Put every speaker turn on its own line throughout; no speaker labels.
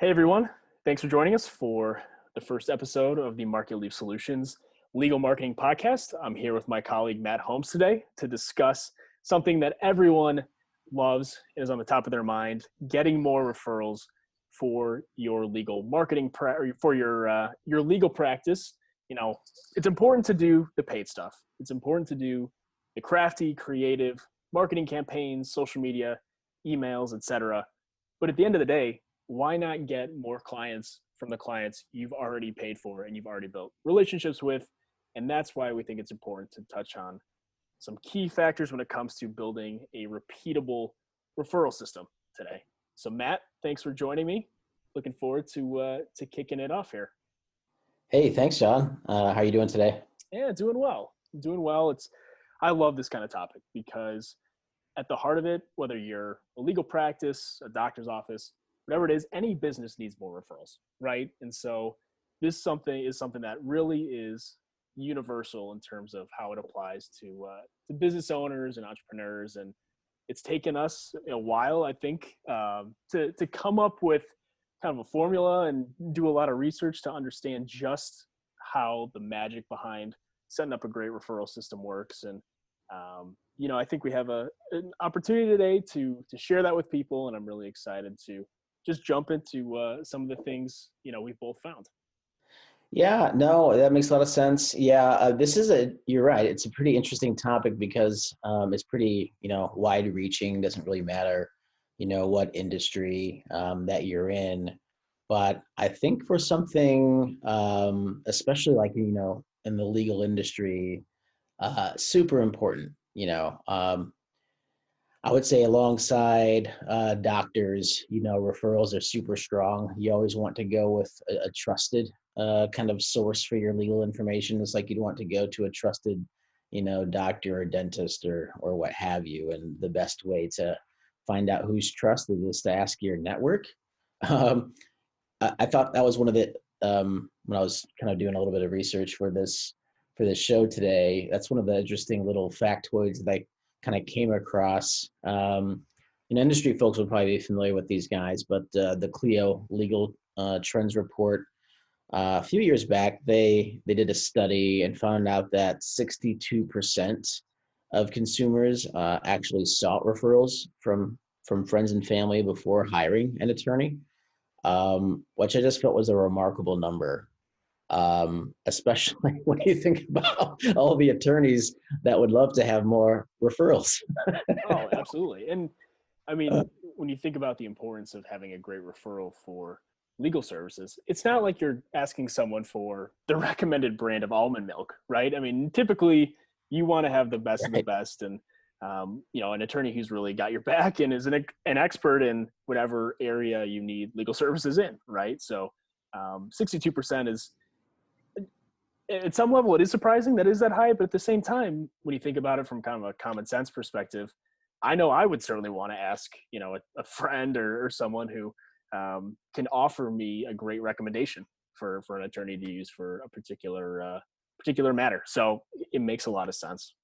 Hey everyone, thanks for joining us for the first episode of the MarketLeaf Solutions Legal Marketing Podcast. I'm here with my colleague Matt Holmes today to discuss something that everyone loves and is on the top of their mind: getting more referrals for your legal marketing for your legal practice. You know, it's important to do the paid stuff. It's important to do the crafty, creative marketing campaigns, social media, emails, etc. But at the end of the day, why not get more clients from the clients you've already paid for and you've already built relationships with? And that's why we think it's important to touch on some key factors when it comes to building a repeatable referral system today. So Matt, thanks for joining me. Looking forward to kicking it off here.
Hey, thanks, John. How are you doing today?
Yeah, doing well. Doing well. I love this kind of topic because at the heart of it, whether you're a legal practice, a doctor's office, whatever it is, any business needs more referrals, right? And so this is something that really is universal in terms of how it applies to business owners and entrepreneurs. And it's taken us a while, I think, to come up with kind of a formula and do a lot of research to understand just how the magic behind setting up a great referral system works. And I think we have an opportunity today to share that with people, and I'm really excited to just jump into some of the things we've both found.
Yeah, no, that makes a lot of sense. Yeah, you're right. It's a pretty interesting topic because it's pretty, wide reaching. Doesn't really matter, what industry that you're in. But I think for something, especially like, in the legal industry, super important, I would say alongside doctors, referrals are super strong. You always want to go with a trusted kind of source for your legal information. It's like you'd want to go to a trusted, doctor or dentist or what have you. And the best way to find out who's trusted is to ask your network. Um, I thought that was one of the when I was kind of doing a little bit of research for this show today. That's one of the interesting little factoids that I kind of came across. Industry folks would probably be familiar with these guys, but the Clio Legal Trends Report, a few years back, they did a study and found out that 62% of consumers actually sought referrals from friends and family before hiring an attorney, which I just felt was a remarkable number. Especially when you think about all the attorneys that would love to have more referrals.
Oh, absolutely. And I mean, when you think about the importance of having a great referral for legal services, it's not like you're asking someone for the recommended brand of almond milk, right? I mean, typically you want to have the best of the
Right.
best, and an attorney who's really got your back and is an expert in whatever area you need legal services in, right? So 62% is, at some level, it is surprising that is that high, but at the same time, when you think about it from kind of a common sense perspective, I know I would certainly want to ask, a friend or someone who can offer me a great recommendation for an attorney to use for a particular matter. So it makes a lot of sense.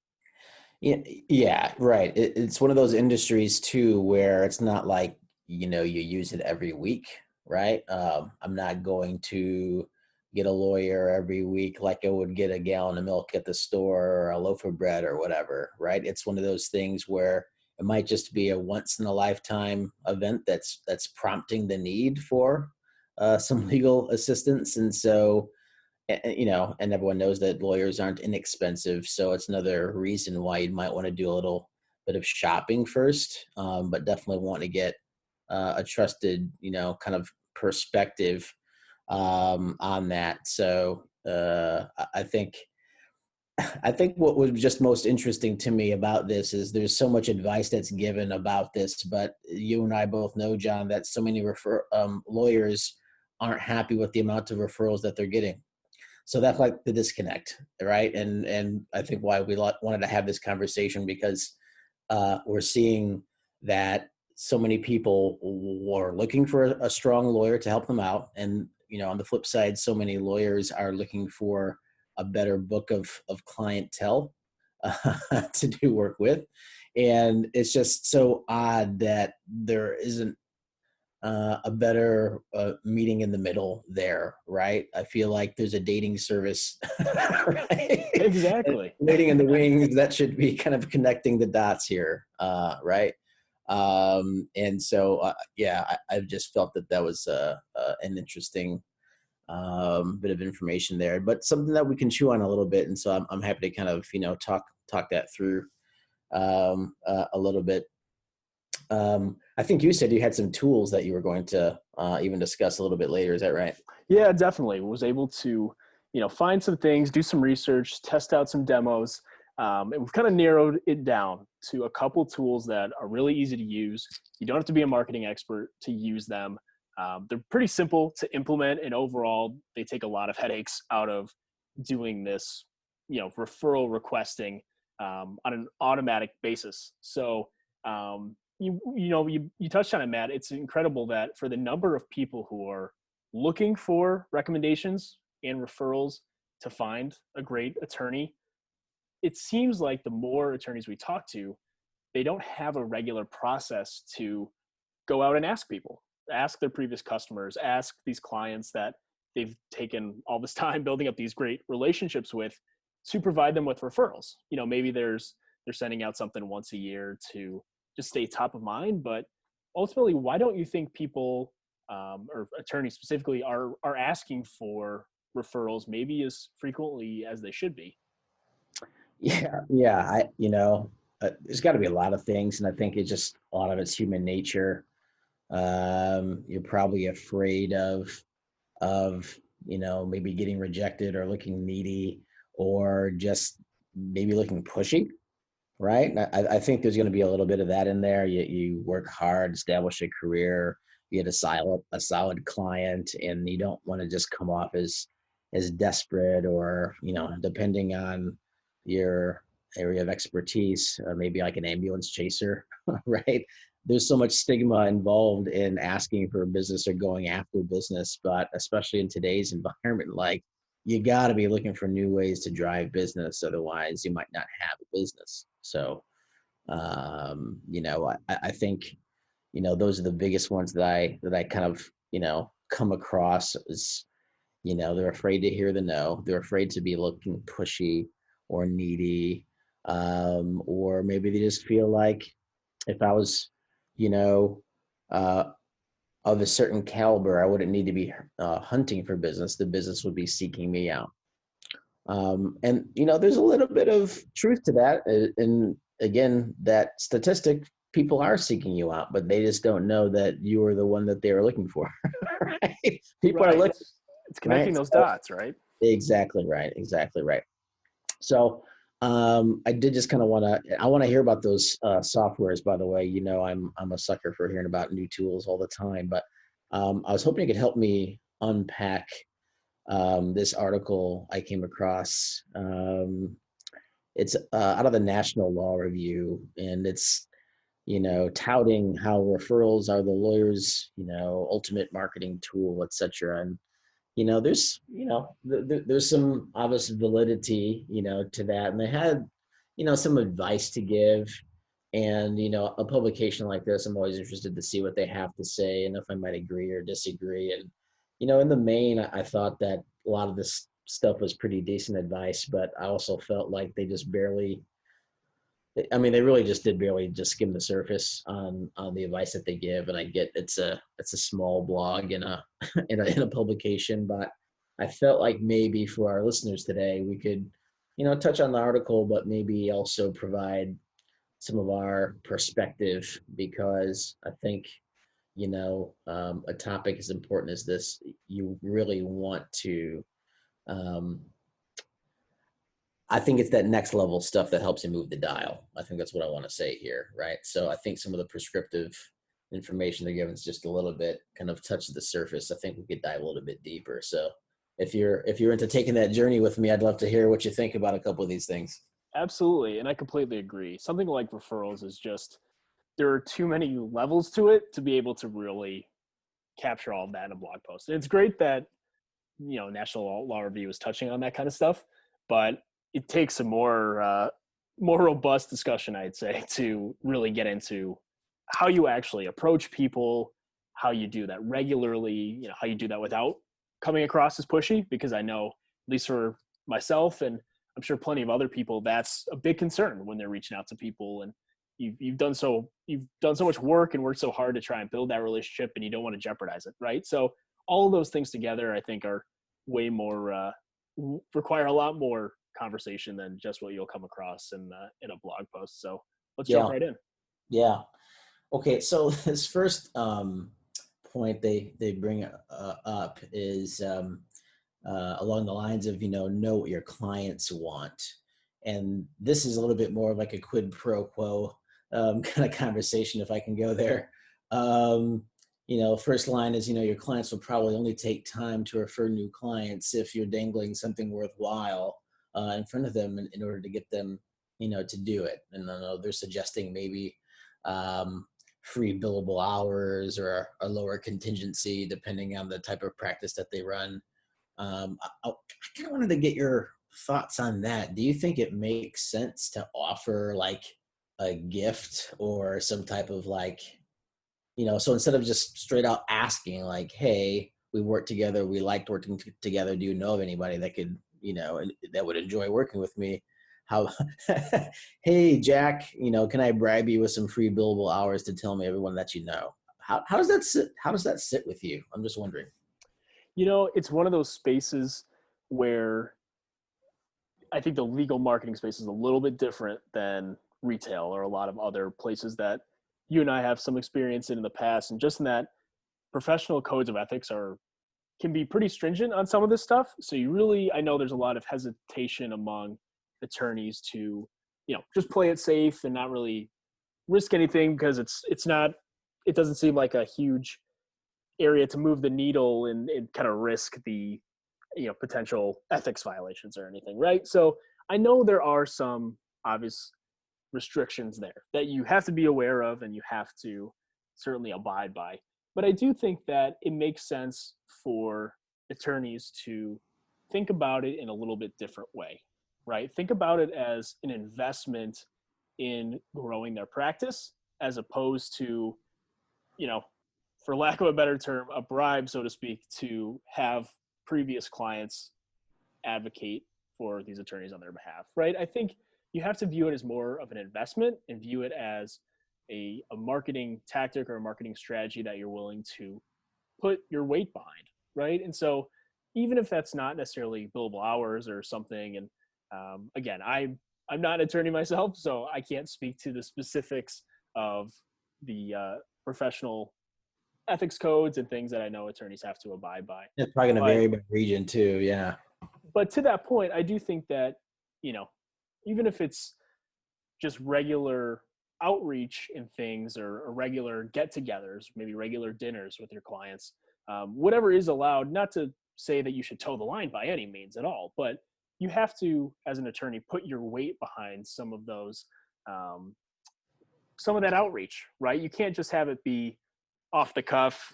Yeah, right. It's one of those industries too where it's not like, you use it every week, right? I'm not going to get a lawyer every week like I would get a gallon of milk at the store or a loaf of bread or whatever, right? It's one of those things where it might just be a once in a lifetime event that's prompting the need for some legal assistance. And so and everyone knows that lawyers aren't inexpensive. So it's another reason why you might want to do a little bit of shopping first, but definitely want to get a trusted, kind of perspective on that. So I think what was just most interesting to me about this is there's so much advice that's given about this, but you and I both know, John, that so many lawyers aren't happy with the amount of referrals that they're getting. So that's like the disconnect, right? And I think why we wanted to have this conversation because we're seeing that so many people were looking for a strong lawyer to help them out, and on the flip side, so many lawyers are looking for a better book of clientele to do work with, and it's just so odd that there isn't a better meeting in the middle there, right? I feel like there's a dating service, right?
Exactly.
Waiting in the wings, that should be kind of connecting the dots here, right? And so, yeah, I've just felt that that was an interesting bit of information there, but something that we can chew on a little bit. And so I'm happy to kind of, talk that through a little bit. I think you said you had some tools that you were going to even discuss a little bit later. Is that right?
Yeah, definitely. Was able to, find some things, do some research, test out some demos. And we've kind of narrowed it down to a couple tools that are really easy to use. You don't have to be a marketing expert to use them. They're pretty simple to implement, and overall, they take a lot of headaches out of doing this, referral requesting on an automatic basis. So, you touched on it, Matt. It's incredible that for the number of people who are looking for recommendations and referrals to find a great attorney, it seems like the more attorneys we talk to, they don't have a regular process to go out and ask people, ask their previous customers, ask these clients that they've taken all this time building up these great relationships with, to provide them with referrals. Maybe they're sending out something once a year to just stay top of mind, but ultimately, why don't you think people or attorneys specifically are asking for referrals maybe as frequently as they should be?
Yeah. There's got to be a lot of things, and I think it's just a lot of it's human nature. You're probably afraid of maybe getting rejected or looking needy or just maybe looking pushy, right? And I think there's going to be a little bit of that in there. You work hard, establish a career, you get a solid client, and you don't want to just come off as desperate or depending on your area of expertise, maybe like an ambulance chaser, right? There's so much stigma involved in asking for a business or going after business, but especially in today's environment, like you got to be looking for new ways to drive business. Otherwise, you might not have a business. So, I think, those are the biggest ones that I kind of, come across is, they're afraid to hear the no. They're afraid to be looking pushy or needy. Or maybe they just feel like if I was, you know, uh, of a certain caliber, I wouldn't need to be hunting for business. The business would be seeking me out. And there's a little bit of truth to that. And again, that statistic, people are seeking you out, but they just don't know that you are the one that they are looking for. Right? People are
Right.
looking,
It's
right?
connecting those
So,
dots, right?
exactly right. Exactly right. So I did just kind of I want to hear about those softwares, by the way. I'm a sucker for hearing about new tools all the time, but I was hoping you could help me unpack this article I came across. It's out of the National Law Review, and it's touting how referrals are the lawyer's ultimate marketing tool, etc. And there's there's some obvious validity to that, and they had some advice to give. And a publication like this, I'm always interested to see what they have to say and if I might agree or disagree. And in the main, I thought that a lot of this stuff was pretty decent advice, but I also felt like they just barely, I mean, they really just did barely just skim the surface on the advice that they give. And I get it's a small blog in a in a publication, but I felt like maybe for our listeners today, we could touch on the article, but maybe also provide some of our perspective, because I think a topic as important as this, you really want to. Um, I think it's that next level stuff that helps you move the dial. I think that's what I want to say here, right? So I think some of the prescriptive information they're giving is just a little bit kind of touches the surface. I think we could dive a little bit deeper. So if you're into taking that journey with me, I'd love to hear what you think about a couple of these things.
Absolutely. And I completely agree. Something like referrals is just, there are too many levels to it to be able to really capture all of that in a blog post. And it's great that, National Law Review is touching on that kind of stuff, but it takes a more robust discussion, I'd say, to really get into how you actually approach people, how you do that regularly, how you do that without coming across as pushy, because I know, at least for myself, and I'm sure plenty of other people, that's a big concern when they're reaching out to people. And you've done so much work and worked so hard to try and build that relationship, and you don't want to jeopardize it, right? So all of those things together, I think, are way more require a lot more conversation than just what you'll come across in a blog post. So let's jump
Yeah.
right in.
Yeah. Okay. So this first point they bring up is along the lines of, know what your clients want. And this is a little bit more like a quid pro quo kind of conversation, if I can go there. First line is, your clients will probably only take time to refer new clients if you're dangling something worthwhile in front of them in order to get them, to do it. And I know they're suggesting maybe free billable hours or a lower contingency, depending on the type of practice that they run. I kind of wanted to get your thoughts on that. Do you think it makes sense to offer like a gift or some type of like, so instead of just straight out asking like, hey, we worked together, we liked working together, do you know of anybody that could, that would enjoy working with me? How, hey, Jack, can I bribe you with some free billable hours to tell me everyone that you know? How does that sit? How does that sit with you? I'm just wondering.
It's one of those spaces where I think the legal marketing space is a little bit different than retail or a lot of other places that you and I have some experience in the past. And just in that, professional codes of ethics can be pretty stringent on some of this stuff. So I know there's a lot of hesitation among attorneys to, just play it safe and not really risk anything, because it doesn't seem like a huge area to move the needle and kind of risk the potential ethics violations or anything, right? So I know there are some obvious restrictions there that you have to be aware of and you have to certainly abide by. But I do think that it makes sense for attorneys to think about it in a little bit different way, right? Think about it as an investment in growing their practice, as opposed to, for lack of a better term, a bribe, so to speak, to have previous clients advocate for these attorneys on their behalf, right? I think you have to view it as more of an investment and view it as a marketing tactic or a marketing strategy that you're willing to put your weight behind, right? And so even if that's not necessarily billable hours or something, and again, I'm not an attorney myself, so I can't speak to the specifics of the professional ethics codes and things that I know attorneys have to abide by.
It's probably going to
But
vary by region too. Yeah.
but to that point, I do think that, even if it's just regular outreach and things, or regular get-togethers, maybe regular dinners with your clients, whatever is allowed, not to say that you should toe the line by any means at all, but you have to, as an attorney, put your weight behind some of those, some of that outreach, right? You can't just have it be off the cuff,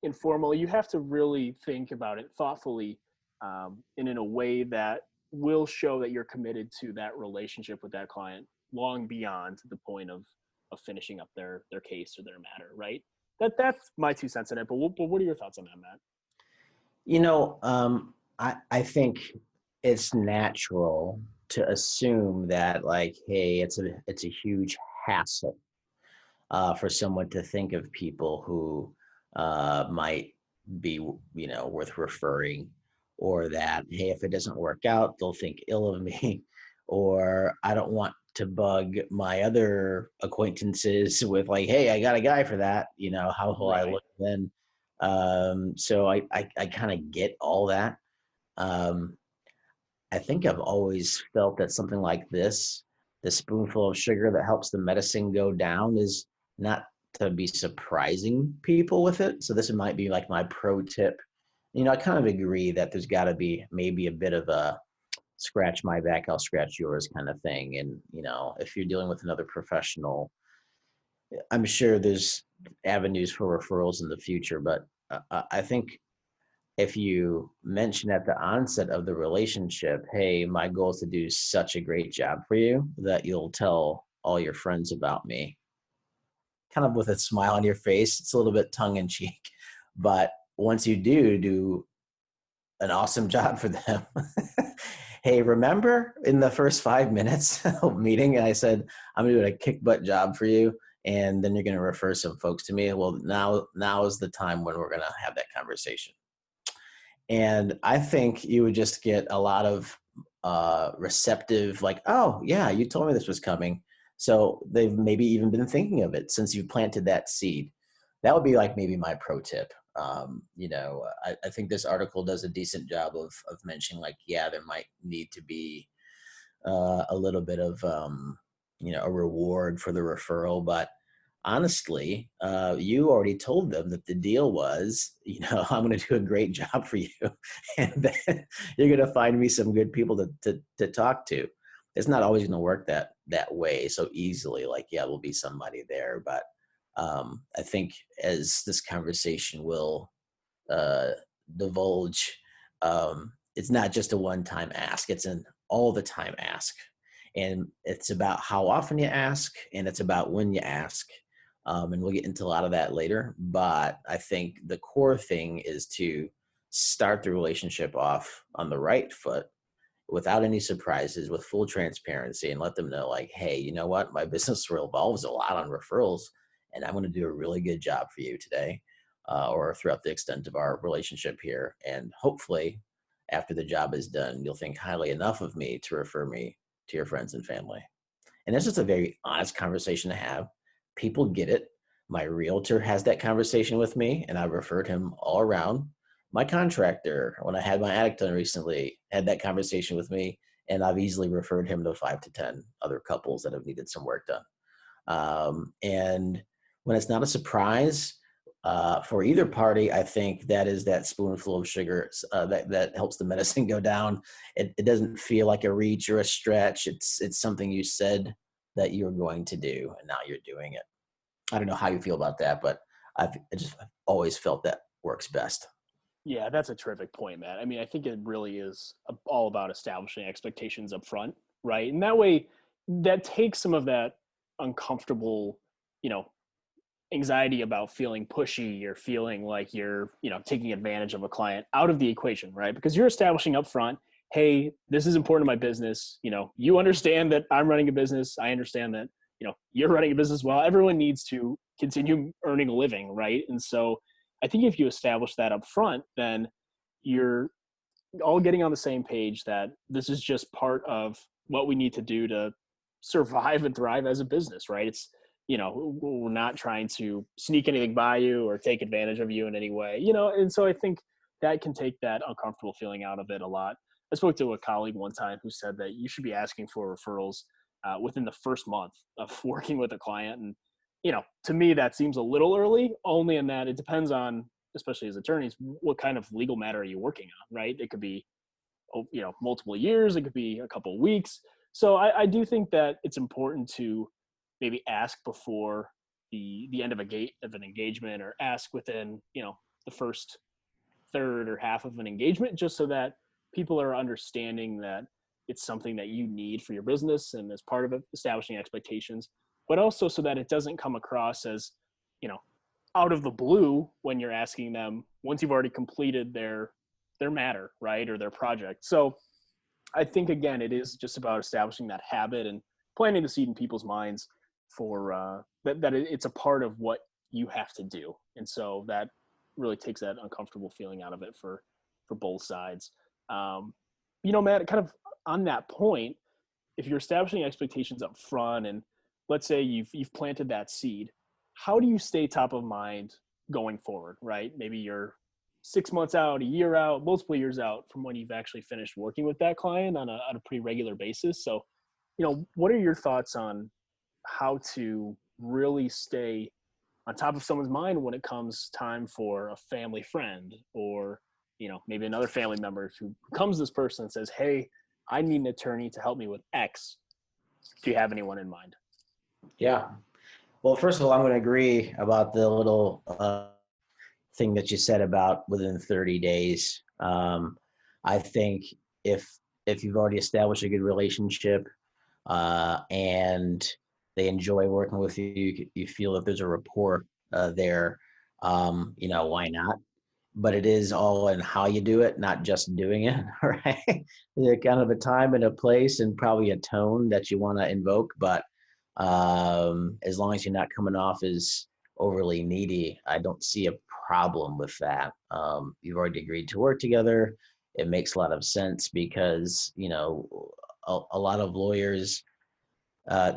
informal. You have to really think about it thoughtfully, and in a way that will show that you're committed to that relationship with that client long beyond the point of finishing up their case or their matter, right? That's my 2 cents in it. But what are your thoughts on that, Matt?
I think it's natural to assume that like, hey, it's a huge hassle for someone to think of people who might be, worth referring, or that, hey, if it doesn't work out, they'll think ill of me, or I don't want to bug my other acquaintances with like, hey, I got a guy for that, how will I
Right.
look then? So I kind of get all that. Um, I think I've always felt that something like this, the spoonful of sugar that helps the medicine go down, is not to be surprising people with it. So this might be like my pro tip. I kind of agree that there's got to be maybe a bit of a scratch my back, I'll scratch yours kind of thing. And, if you're dealing with another professional, I'm sure there's avenues for referrals in the future, but I think if you mention at the onset of the relationship, hey, my goal is to do such a great job for you, that you'll tell all your friends about me. kind of with a smile on your face. It's a little bit tongue in cheek, but once you do an awesome job for them. Hey, remember in the first 5 minutes of meeting, I said, I'm doing a kick butt job for you. And then you're going to refer some folks to me. Well, now is the time when we're going to have that conversation. And I think you would just get a lot of receptive, like, oh yeah, you told me this was coming. So they've maybe even been thinking of it since you planted that seed. That would be like maybe my pro tip. I think this article does a decent job of mentioning, like, yeah, there might need to be a little bit of a reward for the referral, but honestly, you already told them that the deal was, I'm going to do a great job for you, and then you're going to find me some good people to talk to. It's not always going to work that way so easily. Like, yeah, there'll be somebody there, but I think as this conversation will divulge, it's not just a one-time ask, it's an all the time ask. And it's about how often you ask, and it's about when you ask. And we'll get into a lot of that later. But I think the core thing is to start the relationship off on the right foot without any surprises, with full transparency, and let them know, like, hey, you know what? My business revolves a lot on referrals, and I'm going to do a really good job for you today, or throughout the extent of our relationship here. And hopefully, after the job is done, you'll think highly enough of me to refer me to your friends and family. And that's just a very honest conversation to have. People get it. My realtor has that conversation with me, and I've referred him all around. My contractor, when I had my attic done recently, had that conversation with me, and I've easily referred him to 5 to 10 other couples that have needed some work done. And when it's not a surprise for either party, I think that is that spoonful of sugar that helps the medicine go down. It doesn't feel like a reach or a stretch. It's something you said that you're going to do, and now you're doing it. I don't know how you feel about that, but I've always felt that works best.
Yeah, that's a terrific point, Matt. I mean, I think it really is all about establishing expectations up front, right? And that way, that takes some of that uncomfortable, you know, anxiety about feeling pushy or feeling like you're, taking advantage of a client out of the equation, right? Because you're establishing up front, hey, this is important to my business. You understand that I'm running a business. I understand that, you're running a business. Well, everyone needs to continue earning a living, right? And so I think if you establish that up front, then you're all getting on the same page that this is just part of what we need to do to survive and thrive as a business, right? It's, we're not trying to sneak anything by you or take advantage of you in any way, and so I think that can take that uncomfortable feeling out of it a lot. I spoke to a colleague one time who said that you should be asking for referrals within the first month of working with a client. And, to me, that seems a little early, only in that it depends on, especially as attorneys, what kind of legal matter are you working on, right? It could be, multiple years, it could be a couple of weeks. So I do think that it's important to maybe ask before the end of an engagement, or ask within, the first third or half of an engagement, just so that people are understanding that it's something that you need for your business and as part of it, establishing expectations, but also so that it doesn't come across as, you know, out of the blue when you're asking them once you've already completed their matter, right, or their project. So I think, again, it is just about establishing that habit and planting the seed in people's minds for that it's a part of what you have to do. And so that really takes that uncomfortable feeling out of it for both sides. Matt, kind of on that point, if you're establishing expectations up front, and let's say you've planted that seed, how do you stay top of mind going forward, right? Maybe you're 6 months out, a year out, multiple years out from when you've actually finished working with that client on a pretty regular basis. So, what are your thoughts on how to really stay on top of someone's mind when it comes time for a family friend, or, maybe another family member who comes to this person and says, hey, I need an attorney to help me with X. Do you have anyone in mind?
Yeah. Well, first of all, I'm going to agree about the little thing that you said about within 30 days. I think if you've already established a good relationship, and they enjoy working with you. You feel that there's a rapport there. Why not? But it is all in how you do it, not just doing it, right? There's kind of a time and a place and probably a tone that you want to invoke, but as long as you're not coming off as overly needy, I don't see a problem with that. You've already agreed to work together. It makes a lot of sense because, a lot of lawyers,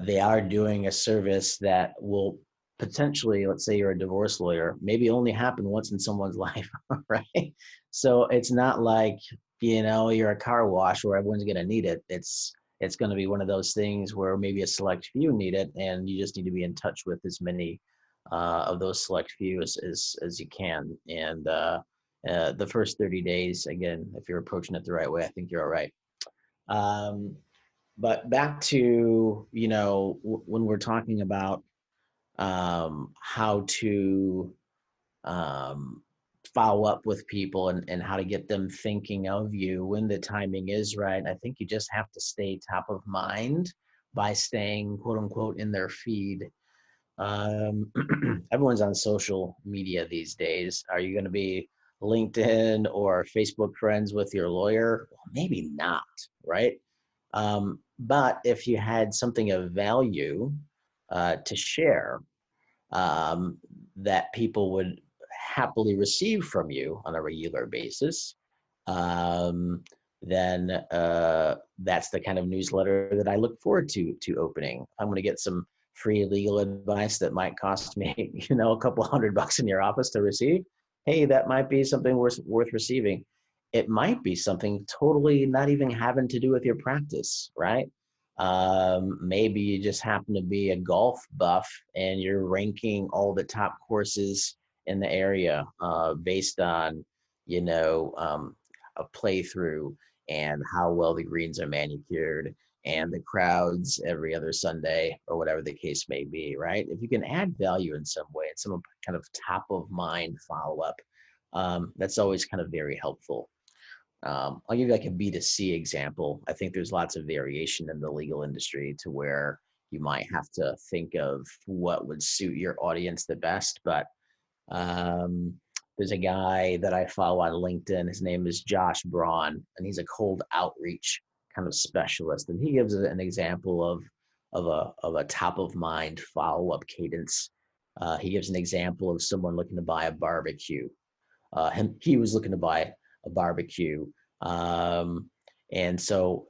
they are doing a service that will potentially, let's say you're a divorce lawyer, maybe only happen once in someone's life, right? So it's not like, you're a car wash where everyone's going to need it. It's going to be one of those things where maybe a select few need it, and you just need to be in touch with as many of those select few as you can. And the first 30 days, again, if you're approaching it the right way, I think you're all right. But back to, when we're talking about how to um, follow up with people and how to get them thinking of you when the timing is right, I think you just have to stay top of mind by staying, quote unquote, in their feed. Everyone's on social media these days. Are you going to be LinkedIn or Facebook friends with your lawyer? Well, maybe not, right? But if you had something of value to share, um, that people would happily receive from you on a regular basis, um, then that's the kind of newsletter that I look forward to opening. I'm going to get some free legal advice that might cost me, a couple $100 in your office to receive. Hey, that might be something worth receiving. It might be something totally not even having to do with your practice, right? Maybe you just happen to be a golf buff and you're ranking all the top courses in the area based on, a playthrough and how well the greens are manicured and the crowds every other Sunday or whatever the case may be, right? If you can add value in some way and some kind of top of mind follow up, that's always kind of very helpful. I'll give you like a B2C example. I think there's lots of variation in the legal industry to where you might have to think of what would suit your audience the best. But um, there's a guy that I follow on LinkedIn. His name is Josh Braun, and he's a cold outreach kind of specialist. And he gives an example of a top of mind follow up cadence. He gives an example of someone looking to buy a barbecue. He was looking to buy a barbecue, and so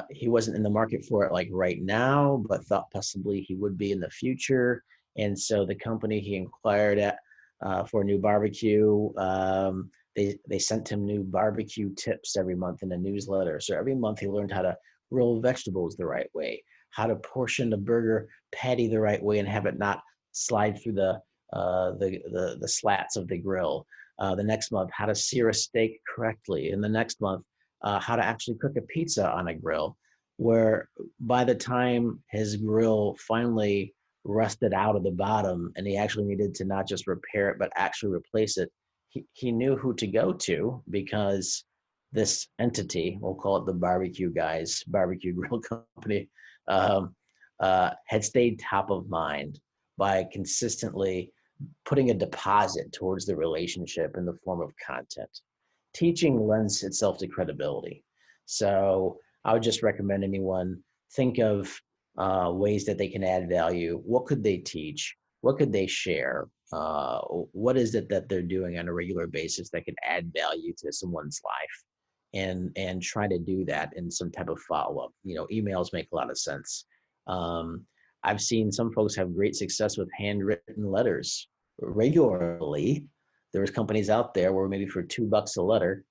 he wasn't in the market for it like right now, but thought possibly he would be in the future. And so the company he inquired at for a new barbecue, they sent him new barbecue tips every month in a newsletter. So every month he learned how to grill vegetables the right way, how to portion the burger patty the right way and have it not slide through the slats of the grill. The next month, how to sear a steak correctly. And the next month, how to actually cook a pizza on a grill. Where by the time his grill finally rusted out of the bottom and he actually needed to not just repair it, but actually replace it, he knew who to go to because this entity, we'll call it the barbecue guys, barbecue grill company, had stayed top of mind by consistently putting a deposit towards the relationship in the form of content. Teaching lends itself to credibility. So I would just recommend anyone think of ways that they can add value. What could they teach? What could they share? What is it that they're doing on a regular basis that could add value to someone's life? And try to do that in some type of follow-up. Emails make a lot of sense. I've seen some folks have great success with handwritten letters regularly. There's companies out there where maybe for $2 a letter,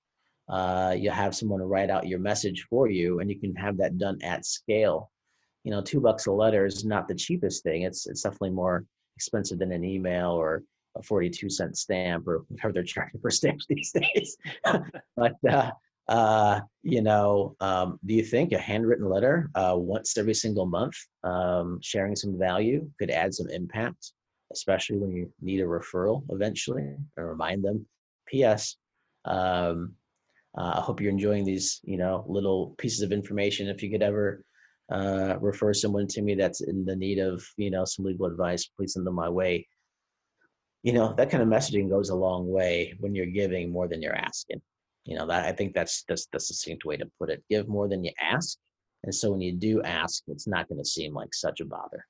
you have someone write out your message for you, and you can have that done at scale. $2 a letter is not the cheapest thing. It's definitely more expensive than an email or a 42-cent stamp or whatever they're charging for stamps these days. But do you think a handwritten letter once every single month, sharing some value could add some impact, especially when you need a referral eventually, and remind them, P.S. I hope you're enjoying these, little pieces of information. If you could ever refer someone to me that's in the need of, some legal advice, please send them my way. That kind of messaging goes a long way when you're giving more than you're asking. That I think that's the succinct way to put it. Give more than you ask. And so when you do ask, it's not going to seem like such a bother.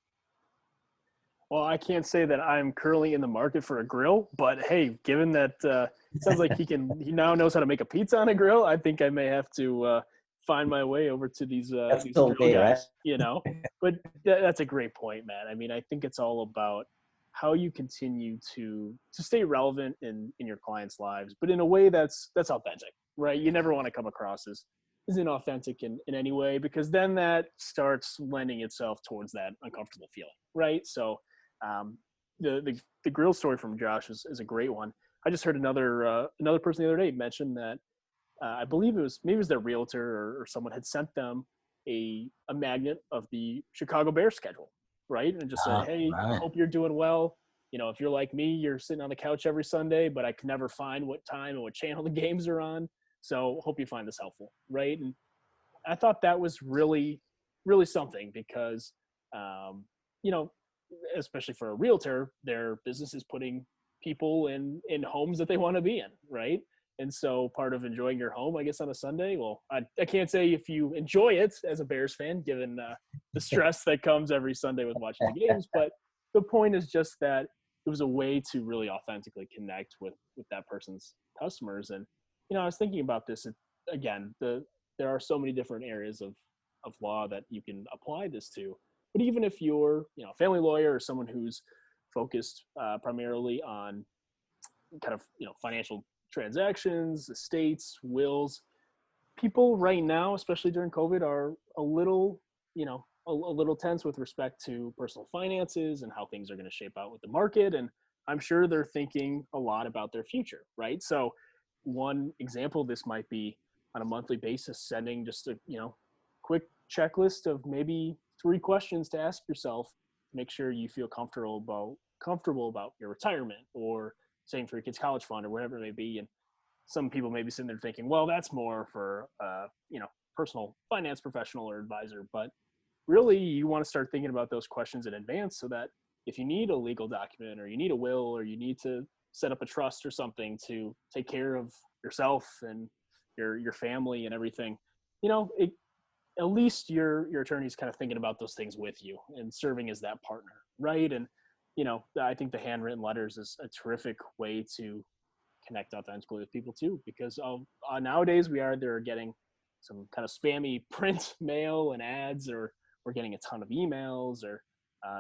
Well, I can't say that I'm currently in the market for a grill, but hey, given that it sounds like he now knows how to make a pizza on a grill, I think I may have to find my way over to these
That's still
grill
me, right?
guys, But that's a great point, man. I mean, I think it's all about how you continue to stay relevant in your clients' lives, but in a way that's authentic, right? You never want to come across as inauthentic in any way, because then that starts lending itself towards that uncomfortable feeling, right? So um, the grill story from Josh is a great one. I just heard another person the other day mention that I believe maybe it was their realtor or someone had sent them a magnet of the Chicago Bears schedule, right? And just said, hey,
Right.
hope you're doing well. If you're like me, you're sitting on the couch every Sunday, but I can never find what time and what channel the games are on. So hope you find this helpful, right? And I thought that was really, really something because, you know, especially for a realtor, their business is putting people in homes that they want to be in, right? And so part of enjoying your home, I guess, on a Sunday, well, I can't say if you enjoy it as a Bears fan, given the stress that comes every Sunday with watching the games, but the point is just that it was a way to really authentically connect with that person's customers. And, I was thinking about this again, there are so many different areas of law that you can apply this to. But even if you're, a family lawyer or someone who's focused primarily on kind of, financial transactions, estates, wills, people right now, especially during COVID, are a little, a little tense with respect to personal finances and how things are going to shape out with the market. And I'm sure they're thinking a lot about their future, right? So one example, this might be on a monthly basis, sending just a, quick checklist of maybe 3 questions to ask yourself to make sure you feel comfortable about your retirement or saving for your kid's college fund or whatever it may be. And some people may be sitting there thinking, well, that's more for, personal finance professional or advisor. But really, you want to start thinking about those questions in advance so that if you need a legal document or you need a will or you need to set up a trust or something to take care of yourself and your family and everything, at least your attorney's kind of thinking about those things with you and serving as that partner, right? And I think the handwritten letters is a terrific way to connect authentically with people too, because nowadays we are getting some kind of spammy print mail and ads, or we're getting a ton of emails, or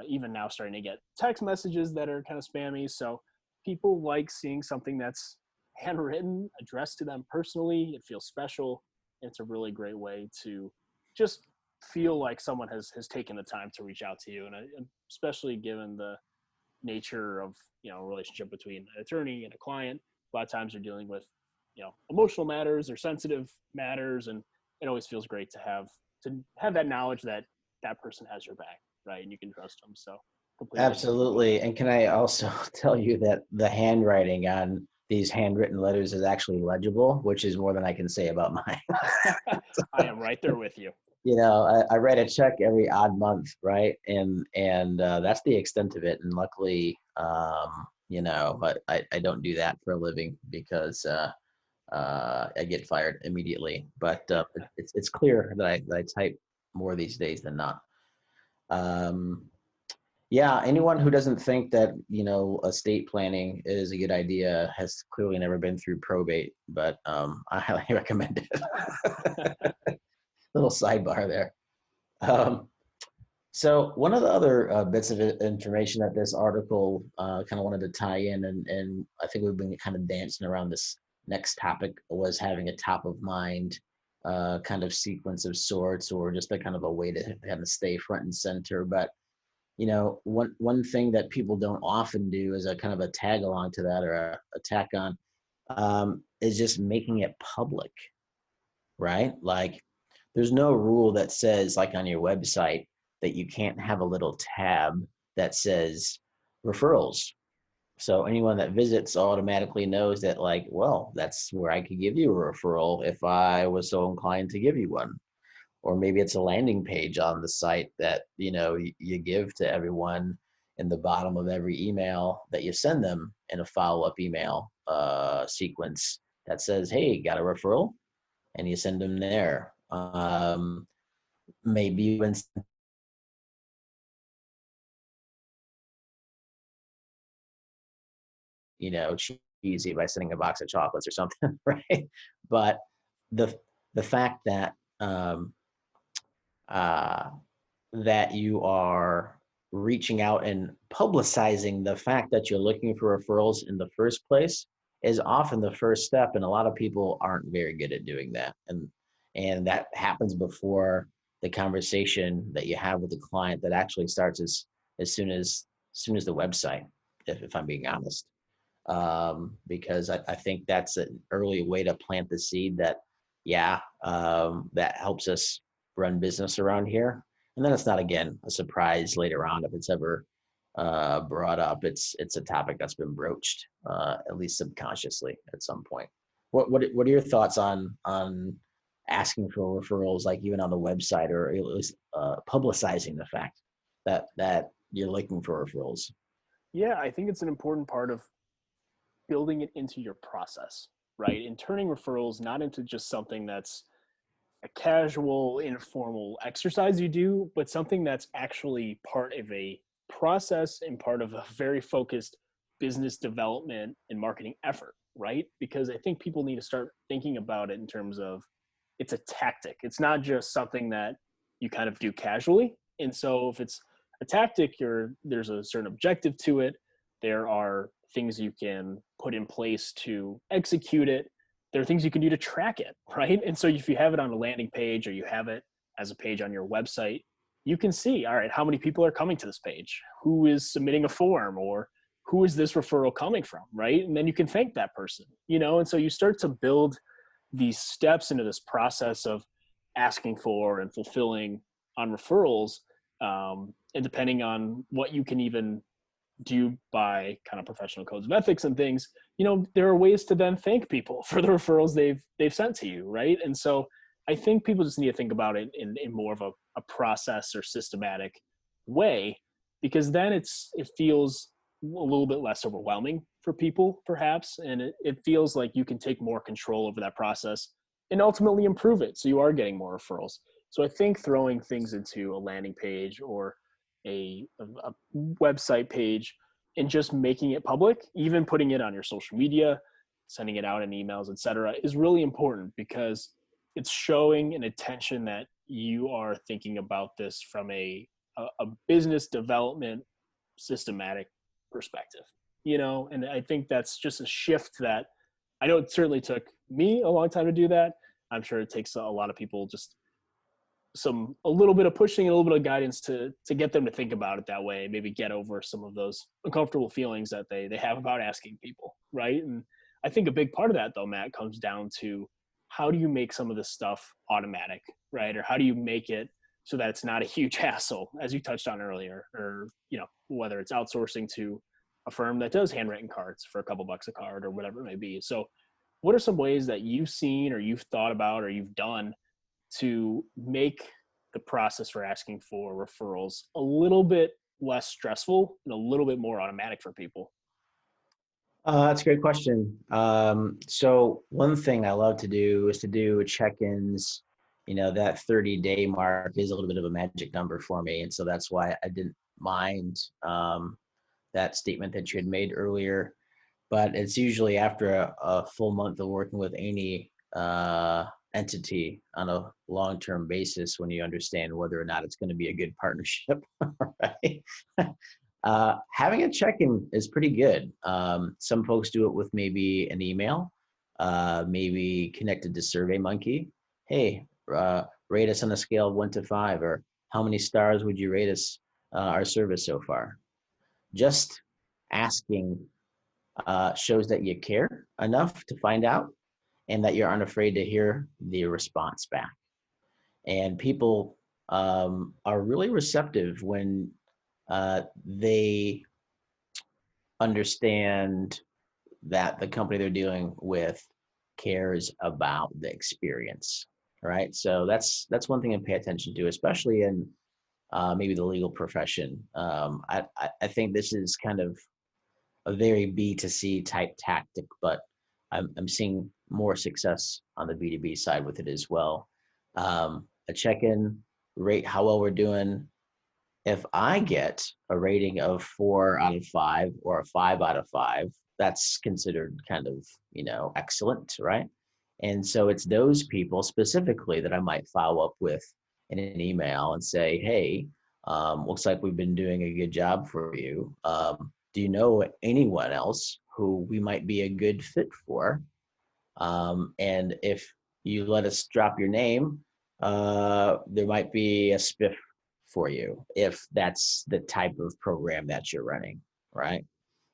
even now starting to get text messages that are kind of spammy. So people like seeing something that's handwritten, addressed to them personally. It feels special. It's a really great way to just feel like someone has taken the time to reach out to you, and especially given the nature of a relationship between an attorney and a client. A lot of times you're dealing with emotional matters or sensitive matters, and it always feels great to have that knowledge that that person has your back, right? And you can trust them. So completely agree.
Absolutely. And can I also tell you that the handwriting on these handwritten letters is actually legible, which is more than I can say about mine.
I am right there with you.
I write a check every odd month, right? And that's the extent of it. And luckily, but I don't do that for a living because I get fired immediately. But it's clear that I type more these days than not. Yeah, anyone who doesn't think that, estate planning is a good idea has clearly never been through probate, but I highly recommend it. Little sidebar there. So one of the other bits of information that this article kind of wanted to tie in, and I think we've been kind of dancing around this next topic, was having a top of mind kind of sequence of sorts, or just a kind of a way to kind of stay front and center. But one thing that people don't often do is a kind of a tag along to that, or a tack on, is just making it public, right? Like there's no rule that says, like on your website, that you can't have a little tab that says referrals. So anyone that visits automatically knows that, like, well, that's where I could give you a referral if I was so inclined to give you one. or maybe it's a landing page on the site that you give to everyone in the bottom of every email that you send them in a follow-up email sequence that says, hey, got a referral? And you send them there. Maybe when cheesy by sending a box of chocolates or something, right? But the the fact that uh, that you are reaching out and publicizing the fact that you're looking for referrals in the first place is often the first step, and a lot of people aren't very good at doing that. And that happens before the conversation that you have with the client that actually starts as soon as the website, if I'm being honest. Because I think that's an early way to plant the seed that, yeah, that helps us run business around here. And then it's not, again, a surprise later on if it's ever brought up. It's a topic that's been broached, at least subconsciously at some point. What are your thoughts on asking for referrals, like even on the website, or at least publicizing the fact that you're looking for referrals?
Yeah, I think it's an important part of building it into your process, right? And turning referrals not into just something that's a casual, informal exercise you do, but something that's actually part of a process and part of a very focused business development and marketing effort, right? Because I think people need to start thinking about it in terms of it's a tactic. It's not just something that you kind of do casually. And so if it's a tactic, there's a certain objective to it. There are things you can put in place to execute it. There are things you can do to track it, right? And so if you have it on a landing page or you have it as a page on your website, you can see, all right, how many people are coming to this page? Who is submitting a form, or who is this referral coming from, right? And then you can thank that person, and so you start to build these steps into this process of asking for and fulfilling on referrals. And depending on what you can even do by kind of professional codes of ethics and things, there are ways to then thank people for the referrals they've sent to you, right? And so I think people just need to think about it in more of a process or systematic way, because then it feels a little bit less overwhelming for people, perhaps, and it feels like you can take more control over that process and ultimately improve it, so you are getting more referrals. So I think throwing things into a landing page or a website page and just making it public, even putting it on your social media, sending it out in emails, etc., is really important, because it's showing an attention that you are thinking about this from a business development systematic perspective, and I think that's just a shift that I know it certainly took me a long time to do that. I'm sure it takes a lot of people just a little bit of pushing, a little bit of guidance to get them to think about it that way, maybe get over some of those uncomfortable feelings that they have about asking people, right? And I think a big part of that, though, Matt, comes down to how do you make some of this stuff automatic, right? Or how do you make it so that it's not a huge hassle, as you touched on earlier, or whether it's outsourcing to a firm that does handwritten cards for a couple bucks a card or whatever it may be. So what are some ways that you've seen or you've thought about or you've done to make the process for asking for referrals a little bit less stressful and a little bit more automatic for people?
That's a great question. So one thing I love to do is to do check-ins. That 30-day mark is a little bit of a magic number for me. And so that's why I didn't mind that statement that you had made earlier. But it's usually after a full month of working with any entity on a long-term basis when you understand whether or not it's going to be a good partnership, right? Having a check-in is pretty good. Some folks do it with maybe an email, maybe connected to SurveyMonkey. Hey, rate us on a scale of 1 to 5, or how many stars would you rate us our service so far? Just asking shows that you care enough to find out, and that you're unafraid to hear the response back. And people are really receptive when they understand that the company they're dealing with cares about the experience. right? So that's one thing to pay attention to, especially in maybe the legal profession. I think this is kind of a very B to C type tactic, but I'm seeing more success on the B2B side with it as well. A check-in, rate how well we're doing. If I get a rating of 4 out of 5 or a 5 out of 5, that's considered kind of, excellent, right? And so it's those people specifically that I might follow up with in an email and say, hey, looks like we've been doing a good job for you. Do you know anyone else who we might be a good fit for? And if you let us drop your name, there might be a spiff for you if that's the type of program that you're running, right?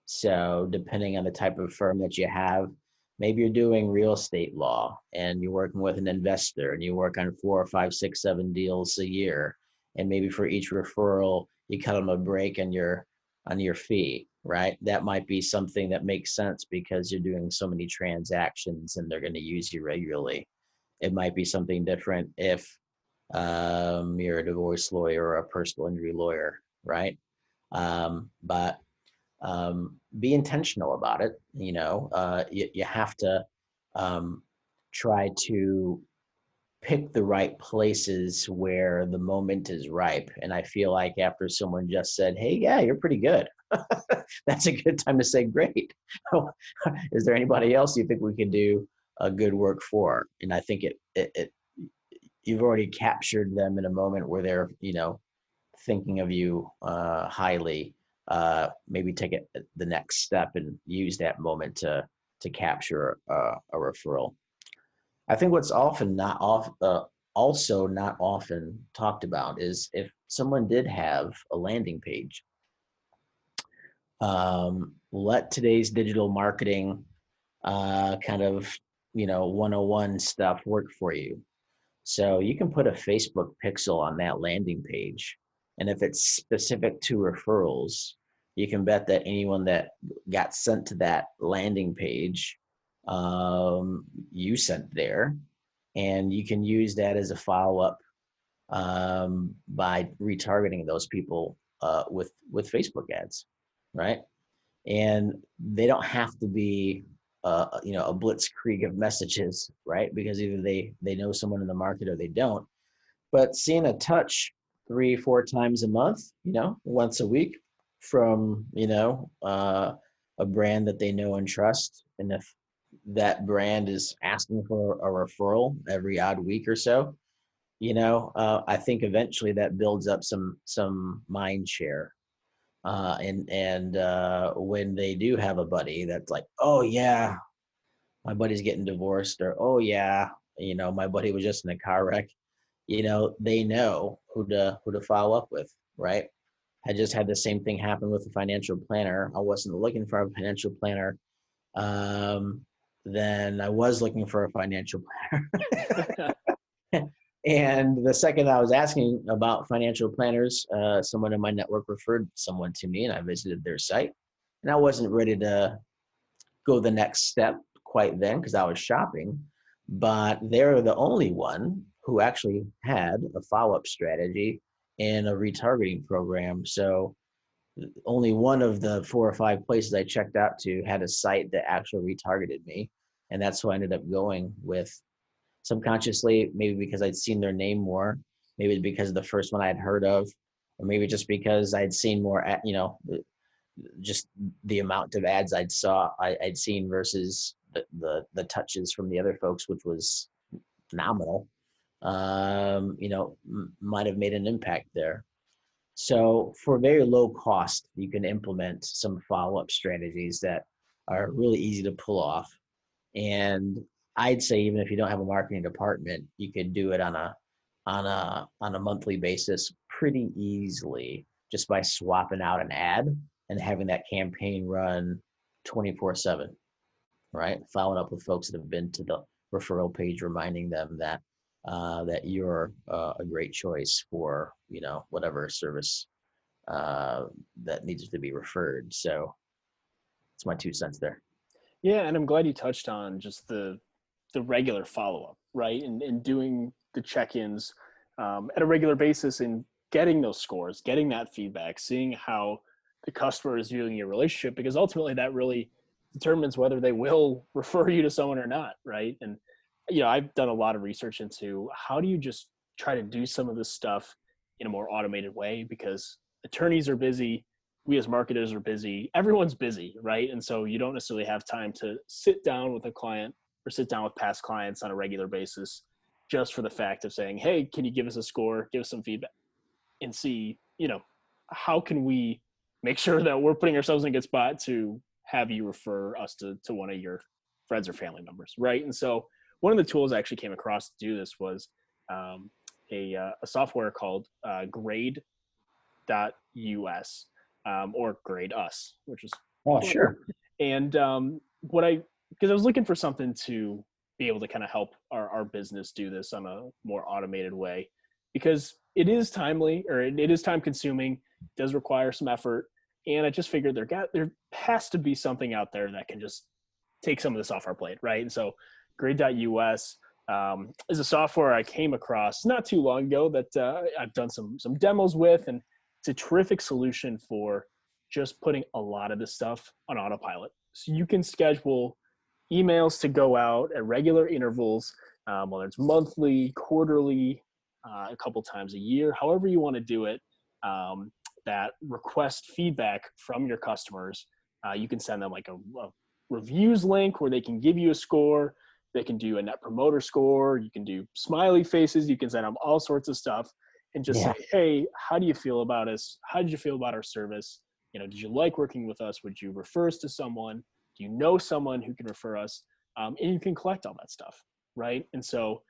So depending on the type of firm that you have, maybe you're doing real estate law and you're working with an investor and you work on 4 or 5, 6, 7 deals a year. And maybe for each referral, you cut them a break on your fee, right? That might be something that makes sense because you're doing so many transactions and they're going to use you regularly. It might be something different if you're a divorce lawyer or a personal injury lawyer, right? But be intentional about it. You have to try to pick the right places where the moment is ripe. And I feel like after someone just said, hey, yeah, you're pretty good, that's a good time to say, great. Is there anybody else you think we can do a good work for? And I think you've already captured them in a moment where they're, thinking of you highly. Maybe take it the next step and use that moment to capture a referral. I think what's often not off, also not often talked about is if someone did have a landing page. Let today's digital marketing kind of 101 stuff work for you. So you can put a Facebook pixel on that landing page. And if it's specific to referrals, you can bet that anyone that got sent to that landing page, you sent there. And you can use that as a follow up by retargeting those people with Facebook ads, right? And they don't have to be a blitzkrieg of messages, right? Because either they know someone in the market or they don't. But seeing a touch 3 4 times a month, once a week from a brand that they know and trust, and if that brand is asking for a referral every odd week or so, I think eventually that builds up some mind share. And when they do have a buddy that's like, oh yeah, my buddy's getting divorced, or oh yeah, my buddy was just in a car wreck, they know who to follow up with, right? I just had the same thing happen with a financial planner. I wasn't looking for a financial planner. Then I was looking for a financial planner. And the second I was asking about financial planners, someone in my network referred someone to me, and I visited their site. And I wasn't ready to go the next step quite then because I was shopping, but they're the only one who actually had a follow-up strategy and a retargeting program. So only one of the 4 or 5 places I checked out to had a site that actually retargeted me. And that's who I ended up going with subconsciously, maybe because I'd seen their name more, maybe because of the first one I had heard of, or maybe just because I'd seen more, just the amount of ads I'd seen versus the touches from the other folks, which was phenomenal. Might have made an impact there. So for very low cost, you can implement some follow-up strategies that are really easy to pull off. And I'd say even if you don't have a marketing department, you could do it on a monthly basis pretty easily just by swapping out an ad and having that campaign run 24/7, right? Following up with folks that have been to the referral page, reminding them that you're a great choice for whatever service that needs to be referred. So it's my 2 cents there.
Yeah, and I'm glad you touched on just the the regular follow-up, right? And doing the check-ins at a regular basis and getting those scores, getting that feedback, seeing how the customer is viewing your relationship, because ultimately that really determines whether they will refer you to someone or not, right? And I've done a lot of research into how do you just try to do some of this stuff in a more automated way, because attorneys are busy, we as marketers are busy, everyone's busy, right? And so you don't necessarily have time to sit down with a client or sit down with past clients on a regular basis just for the fact of saying, hey, can you give us a score, give us some feedback, and see, how can we make sure that we're putting ourselves in a good spot to have you refer us to one of your friends or family members, right? And so one of the tools I actually came across to do this was a software called grade.us, or Grade Us, which is
Oh, sure.
and because I was looking for something to be able to kind of help our business do this on a more automated way, because it is timely, or it is time consuming, does require some effort. And I just figured there has to be something out there that can just take some of this off our plate, right? And so Grade.us is a software I came across not too long ago that I've done some demos with, and it's a terrific solution for just putting a lot of this stuff on autopilot. So you can schedule emails to go out at regular intervals, whether it's monthly, quarterly, a couple times a year, however you want to do it, that request feedback from your customers. You can send them like a reviews link where they can give you a score. They can do a net promoter score. You can do smiley faces. You can send them all sorts of stuff and just
Yeah,
say, hey, how do you feel about us? How did you feel about our service? Did you like working with us? Would you refer us to someone? Do you know someone who can refer us? And you can collect all that stuff, right? And so,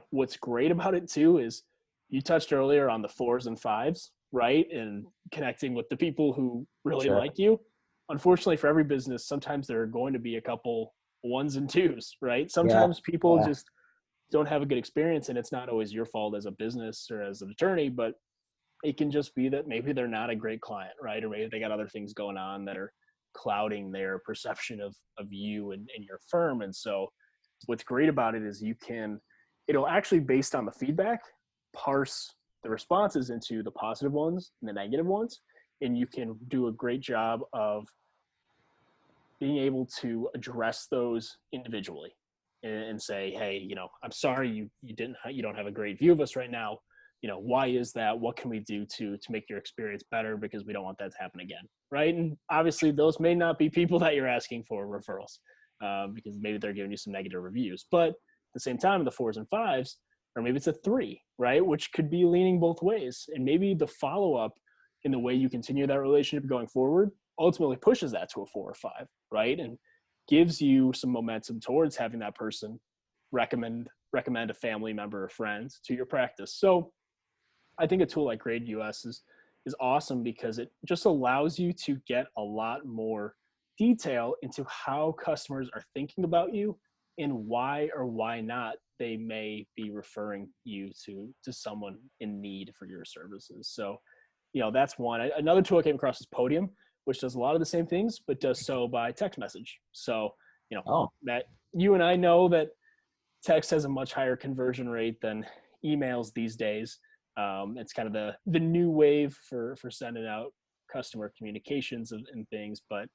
what's great about it too is you touched earlier on the 4s and 5s, right? And connecting with the people who really
sure.
like you. Unfortunately, for every business, sometimes there are going to be a couple 1s and 2s, right?
Yeah,
Sometimes people
yeah,
just don't have a good experience, and it's not always your fault as a business or as an attorney, but it can just be that maybe they're not a great client, right? Or maybe they got other things going on that are clouding their perception of you and your firm. And so what's great about it is it'll actually, based on the feedback, parse the responses into the positive ones and the negative ones. And you can do a great job of being able to address those individually and say, hey, I'm sorry you don't have a great view of us right now. Why is that? What can we do to make your experience better? Because we don't want that to happen again, right? And obviously, those may not be people that you're asking for referrals, because maybe they're giving you some negative reviews. But at the same time, the 4s and 5s, or maybe it's a 3, right? Which could be leaning both ways, and maybe the follow up in the way you continue that relationship going forward ultimately pushes that to a 4 or 5, right? And gives you some momentum towards having that person recommend a family member or friend to your practice. So I think a tool like Grade US is awesome, because it just allows you to get a lot more detail into how customers are thinking about you and why or why not they may be referring you to someone in need for your services. So, that's one. Another tool I came across is Podium, which does a lot of the same things, but does so by text message. So,
oh,
Matt, you and I know that text has a much higher conversion rate than emails these days. It's kind of the new wave for sending out customer communications and things, but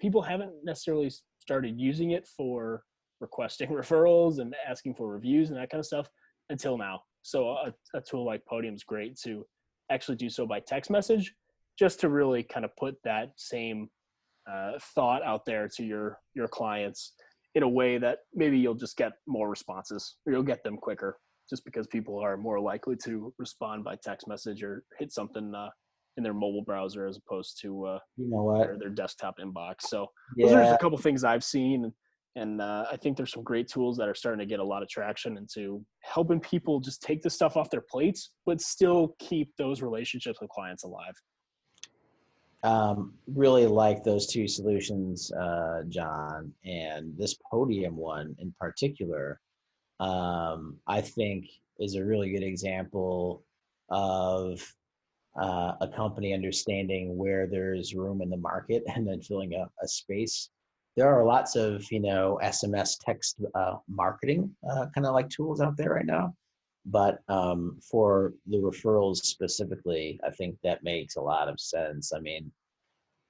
people haven't necessarily started using it for requesting referrals and asking for reviews and that kind of stuff until now. So a tool like Podium is great to actually do so by text message, just to really kind of put that same thought out there to your clients in a way that maybe you'll just get more responses, or you'll get them quicker, just because people are more likely to respond by text message or hit something in their mobile browser as opposed to
you know what?
their desktop inbox. So those are just
Yeah,
a couple things I've seen. And I think there's some great tools that are starting to get a lot of traction into helping people just take this stuff off their plates, but still keep those relationships with clients alive.
really like those two solutions, John, and this Podium one in particular. I think is a really good example of a company understanding where there's room in the market and then filling a space there are lots of, SMS text marketing kind of like tools out there right now. But for the referrals specifically, I think that makes a lot of sense. I mean,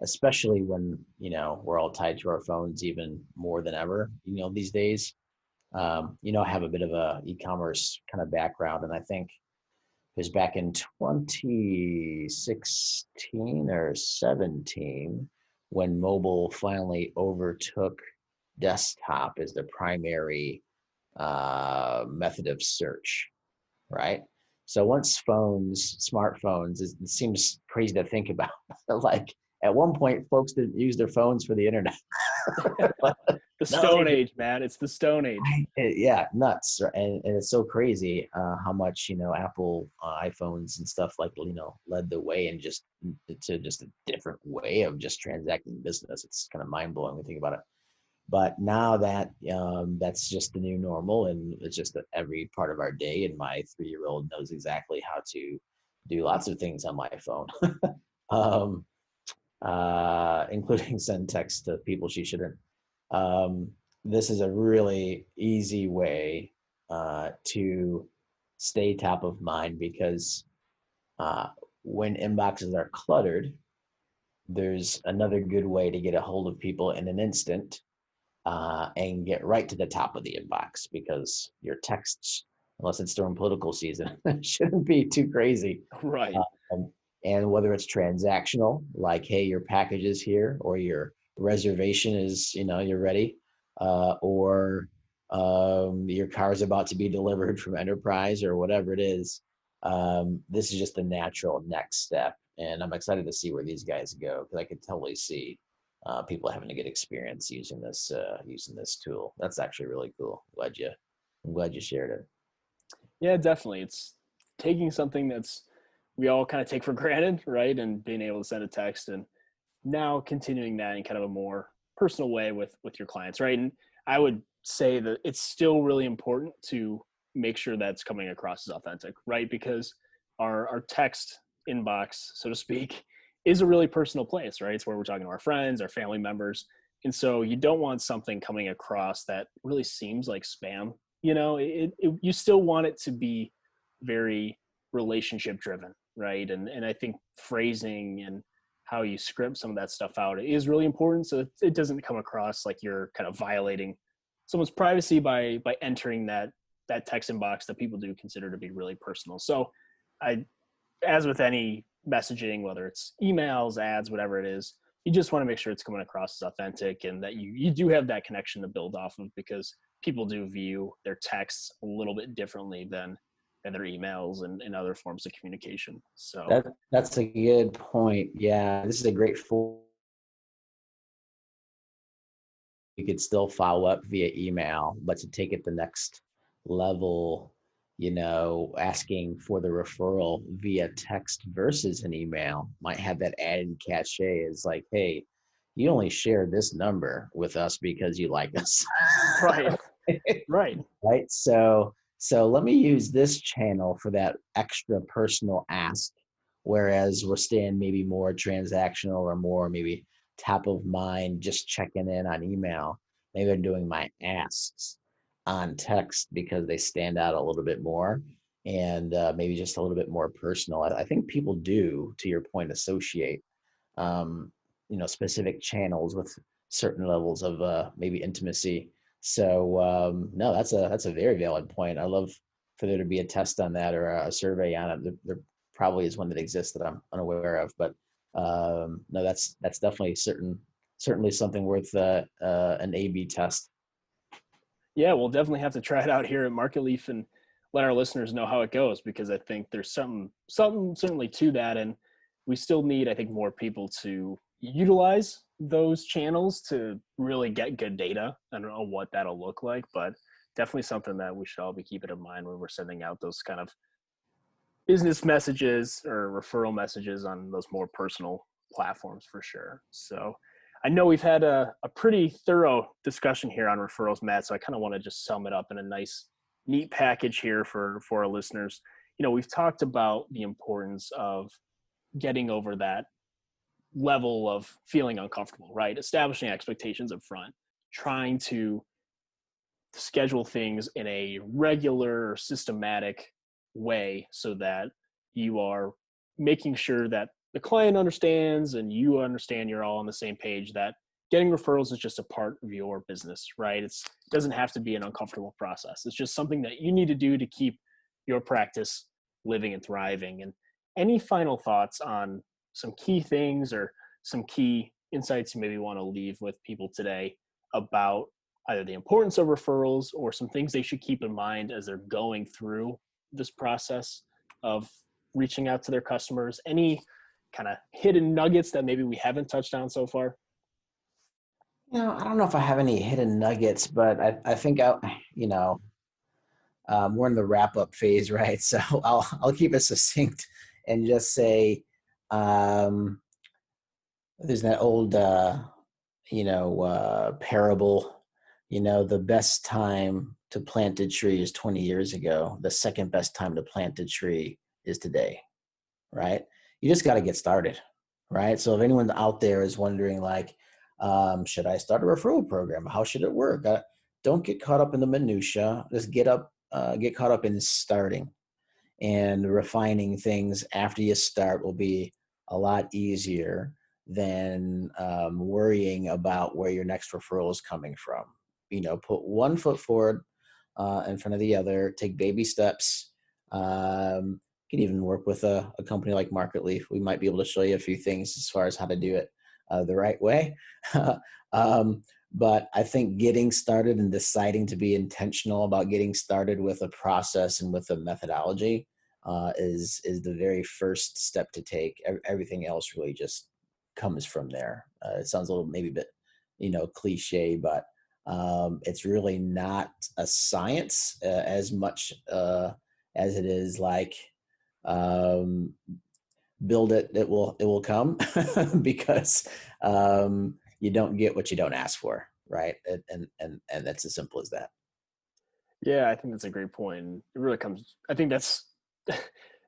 especially when, we're all tied to our phones even more than ever, these days. I have a bit of a e-commerce kind of background, and I think it was back in 2016 or 17 when mobile finally overtook desktop as the primary method of search, right? So once smartphones, it seems crazy to think about. Like at one point, folks didn't use their phones for the internet. But
The
no,
Stone Age, man. It's the Stone Age.
yeah, nuts. And it's so crazy how much, Apple iPhones and stuff like, led the way and just to just a different way of just transacting business. It's kind of mind blowing when you think about it. But now that that's just the new normal, and it's just every part of our day. And my 3-year-old knows exactly how to do lots of things on my phone, um, including send text to people she shouldn't. Um, this is a really easy way to stay top of mind because uh, when inboxes are cluttered, there's another good way to get a hold of people in an instant and get right to the top of the inbox because your texts, unless it's during political season, shouldn't be too crazy.
Right.
Um, and whether it's transactional, like, hey, your package is here, or your reservation is, you're ready, or your car is about to be delivered from Enterprise or whatever it is, this is just the natural next step. And I'm excited to see where these guys go because I could totally see people having a good experience using this tool. That's actually really cool. I'm glad you shared it.
Yeah, definitely. It's taking something that's we all kind of take for granted, right? And being able to send a text and now continuing that in kind of a more personal way with your clients, right? And I would say that it's still really important to make sure that's coming across as authentic, right? Because our text inbox, so to speak, is a really personal place, right? It's where we're talking to our friends, our family members. And so you don't want something coming across that really seems like spam. You still want it to be very relationship driven, right? And I think phrasing and how you script some of that stuff out is really important, so it doesn't come across like you're kind of violating someone's privacy by entering that text inbox that people do consider to be really personal. So I, as with any messaging, whether it's emails, ads, whatever it is, you just want to make sure it's coming across as authentic and that you do have that connection to build off of, because people do view their texts a little bit differently than their emails and other forms of communication. So
That's a good point. Yeah, this is a great full. You could still follow up via email, but to take it the next level, asking for the referral via text versus an email might have that added cachet. Is like, hey, you only share this number with us because you like us.
right. Right.
Right. So let me use this channel for that extra personal ask, whereas we're staying maybe more transactional or more maybe top of mind, just checking in on email. Maybe I'm doing my asks on text because they stand out a little bit more and maybe just a little bit more personal. I think people do, to your point, associate um, specific channels with certain levels of maybe intimacy. So no, that's a very valid point. I love for there to be a test on that or a survey on it. There probably is one that exists that I'm unaware of, but no, that's definitely certainly something worth an A/B test.
Yeah, we'll definitely have to try it out here at MarketLeaf and let our listeners know how it goes, because I think there's something certainly to that, and we still need, I think, more people to utilize those channels to really get good data. I don't know what that'll look like, but definitely something that we should all be keeping in mind when we're sending out those kind of business messages or referral messages on those more personal platforms for sure. So I know we've had a pretty thorough discussion here on referrals, Matt. So I kind of want to just sum it up in a nice, neat package here for our listeners. We've talked about the importance of getting over that level of feeling uncomfortable, right? Establishing expectations up front, trying to schedule things in a regular, systematic way so that you are making sure that the client understands and you understand you're all on the same page, that getting referrals is just a part of your business, right? It doesn't have to be an uncomfortable process. It's just something that you need to do to keep your practice living and thriving. And any final thoughts on some key things or some key insights you maybe want to leave with people today about either the importance of referrals or some things they should keep in mind as they're going through this process of reaching out to their customers? Any kind of hidden nuggets that maybe we haven't touched on so far?
I don't know if I have any hidden nuggets, but I think we're in the wrap up phase, right? So I'll keep it succinct and just say, there's that old, parable, the best time to plant a tree is 20 years ago. The second best time to plant a tree is today, right? You just got to get started, right? So if anyone out there is wondering, like, should I start a referral program? How should it work? Don't get caught up in the minutia. Just get caught up in starting, and refining things after you start will be a lot easier than worrying about where your next referral is coming from. Put one foot forward in front of the other, take baby steps. You can even work with a company like MarketLeaf. We might be able to show you a few things as far as how to do it the right way. But I think getting started and deciding to be intentional about getting started with a process and with a methodology is the very first step to take. Everything else really just comes from there. It sounds a little maybe a bit, cliche, but it's really not a science as much as it is like build it. It will come because you don't get what you don't ask for, right? And that's as simple as that.
Yeah, I think that's a great point. And it really comes, I think that's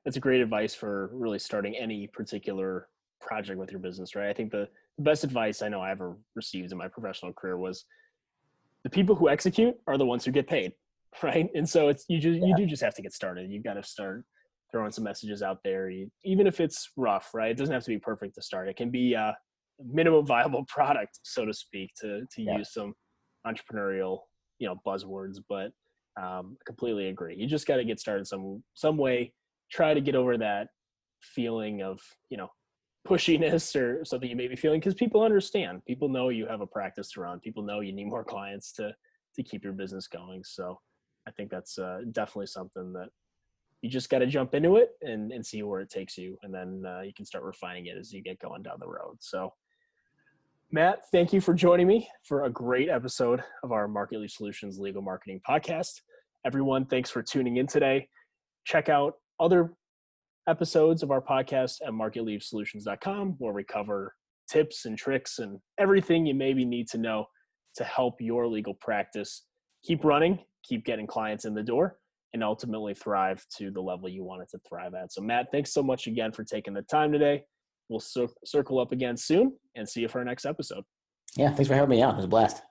that's a great advice for really starting any particular project with your business, right? I think the best advice I know I ever received in my professional career was the people who execute are the ones who get paid, right? And so you do just have to get started. You got to start throwing some messages out there, even if it's rough, right? It doesn't have to be perfect to start. It can be a minimum viable product, so to speak, to
Yeah.
use some entrepreneurial, buzzwords. But completely agree. You just got to get started some way. Try to get over that feeling of pushiness or something you may be feeling, because people understand. People know you have a practice to run. People know you need more clients to keep your business going. So I think that's definitely something that you just got to jump into it and see where it takes you, and then you can start refining it as you get going down the road. So Matt, thank you for joining me for a great episode of our MarketLeaf Solutions Legal Marketing Podcast. Everyone, thanks for tuning in today. Check out other episodes of our podcast at marketleafsolutions.com, where we cover tips and tricks and everything you maybe need to know to help your legal practice keep running, keep getting clients in the door, and ultimately thrive to the level you want it to thrive at. So Matt, thanks so much again for taking the time today. We'll circle up again soon and see you for our next episode.
Yeah, thanks for having me out. It was a blast.